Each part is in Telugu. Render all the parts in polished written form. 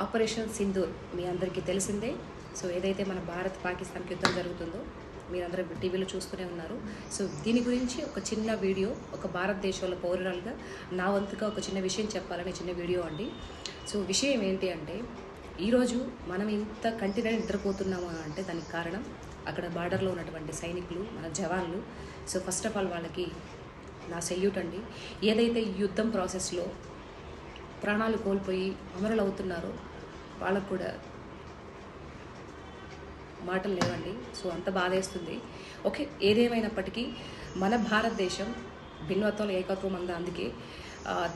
ఆపరేషన్ సింధూర్ మీ అందరికీ తెలిసిందే. సో ఏదైతే మన భారత్ పాకిస్తాన్కి యుద్ధం జరుగుతుందో మీరందరూ టీవీలో చూస్తూనే ఉన్నారు. సో దీని గురించి ఒక చిన్న వీడియో, ఒక భారతదేశంలో పౌరురాలుగా నా వంతుగా ఒక చిన్న విషయం చెప్పాలని చిన్న వీడియో అండి. సో విషయం ఏంటి అంటే, ఈరోజు మనం ఇంత కంటిన్యూ నిద్రపోతున్నాము అంటే దానికి కారణం అక్కడ బార్డర్లో ఉన్నటువంటి సైనికులు, మన జవాన్లు. సో ఫస్ట్ ఆఫ్ ఆల్ వాళ్ళకి నా సెల్యూట్ అండి. ఏదైతే ఈ యుద్ధం ప్రాసెస్లో ప్రాణాలు కోల్పోయి అమరులు అవుతున్నారో వాళ్ళకు కూడా మాటలు లేవండి. సో అంత బాధేస్తుంది. ఓకే, ఏదేమైనప్పటికీ మన భారతదేశం భిన్నత్వంలో ఏకత్వం అందా. అందుకే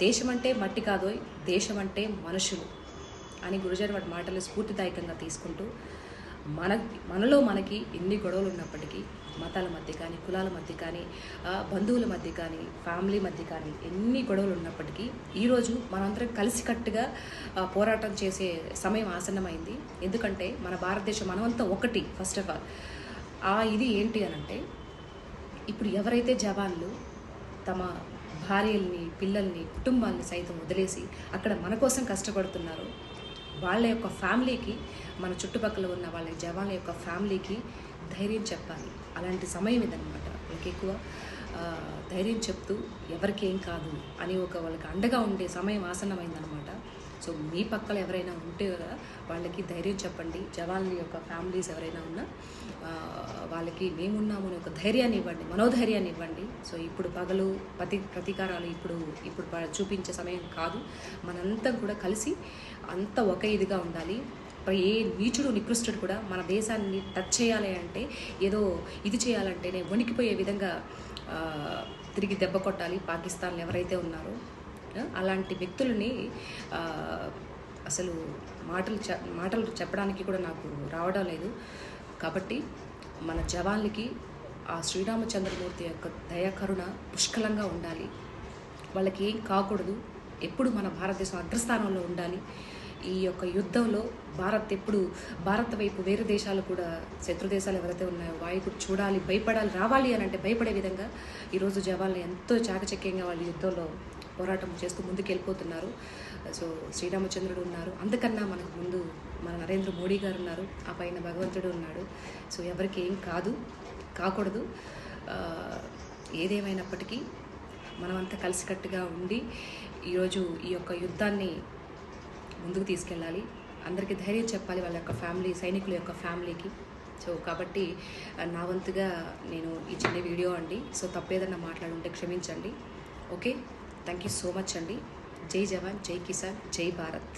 దేశం అంటే మట్టి కాదు, దేశం అంటే మనుషులు అని గురుజారి వాటి మాటలు స్ఫూర్తిదాయకంగా తీసుకుంటూ మనలో మనకి ఎన్ని గొడవలు ఉన్నప్పటికీ, మతాల మధ్య కానీ, కులాల మధ్య కానీ, బంధువుల మధ్య కానీ, ఫ్యామిలీ మధ్య కానీ ఎన్ని గొడవలు ఉన్నప్పటికీ ఈరోజు మనందరం కలిసికట్టుగా పోరాటం చేసే సమయం ఆసన్నమైంది. ఎందుకంటే మన భారతదేశం మనమంతా ఒకటి. ఫస్ట్ ఆఫ్ ఆల్ ఇది ఏంటి అనంటే, ఇప్పుడు ఎవరైతే జవాన్లు తమ భార్యల్ని, పిల్లల్ని, కుటుంబాన్ని సైతం వదిలేసి అక్కడ మన కోసం కష్టపడుతున్నారో వాళ్ళ యొక్క ఫ్యామిలీకి, మన చుట్టుపక్కల ఉన్న వాళ్ళ జవాన్ల యొక్క ఫ్యామిలీకి ధైర్యం చెప్పాలి. అలాంటి సమయం ఇదనమాట. వాళ్ళకి ఎక్కువ ధైర్యం చెప్తూ ఎవరికి ఏం కాదు అని వాళ్ళకి అండగా ఉండే సమయం ఆసన్నమైందనమాట. సో మీ పక్కన ఎవరైనా ఉంటే కదా వాళ్ళకి ధైర్యం చెప్పండి. జవాన్ల యొక్క ఫ్యామిలీస్ ఎవరైనా ఉన్నా వాళ్ళకి మేమున్నాము అని ఒక ధైర్యాన్ని ఇవ్వండి, మనోధైర్యాన్ని ఇవ్వండి. సో ఇప్పుడు పగలు ప్రతీకారాలు ఇప్పుడు చూపించే సమయం కాదు. మనంతా కూడా కలిసి అంతా ఒక ఇదిగా ఉండాలి. ఏ నీచుడు నికృష్టుడు కూడా మన దేశాన్ని టచ్ చేయాలి అంటే, ఏదో ఇది చేయాలంటేనే వణికిపోయే విధంగా తిరిగి దెబ్బ కొట్టాలి పాకిస్తాన్లో ఎవరైతే ఉన్నారో. అలాంటి వ్యక్తులని అసలు మాటలు చెప్పడానికి కూడా నాకు రావడం లేదు. కాబట్టి మన జవాన్లకి ఆ శ్రీరామచంద్రమూర్తి యొక్క దయాకరుణ పుష్కలంగా ఉండాలి. వాళ్ళకి ఏం కాకూడదు. ఎప్పుడు మన భారతదేశం అగ్రస్థానంలో ఉండాలి. ఈ యొక్క యుద్ధంలో భారత్ వైపు వేరే దేశాలు కూడా, శత్రు దేశాలు ఎవరైతే ఉన్నాయో వాయుకు చూడాలి, భయపడాలి, రావాలి అని అంటే భయపడే విధంగా ఈరోజు జవాన్లు ఎంతో చాకచక్యంగా వాళ్ళు యుద్ధంలో పోరాటం చేస్తూ ముందుకు వెళ్ళిపోతున్నారు. సో శ్రీరామచంద్రుడు ఉన్నారు, అందుకన్నా మనకు ముందు మన నరేంద్ర మోడీ గారు ఉన్నారు, ఆ పైన భగవంతుడు ఉన్నాడు. సో ఎవరికి ఏం కాకూడదు. ఏదేమైనప్పటికీ మనమంతా కలిసికట్టుగా ఉండి ఈరోజు ఈ యొక్క యుద్ధాన్ని ముందుకు తీసుకెళ్ళాలి. అందరికీ ధైర్యం చెప్పాలి, వాళ్ళ యొక్క ఫ్యామిలీ, సైనికుల యొక్క ఫ్యామిలీకి. సో కాబట్టి నా వంతుగా నేను ఈ చిన్న వీడియో అండి. సో తప్పేదన్నా మాట్లాడుంటే క్షమించండి. Okay, thank you so much అండి. జై జవాన్, జై కిసాన్, జై భారత్.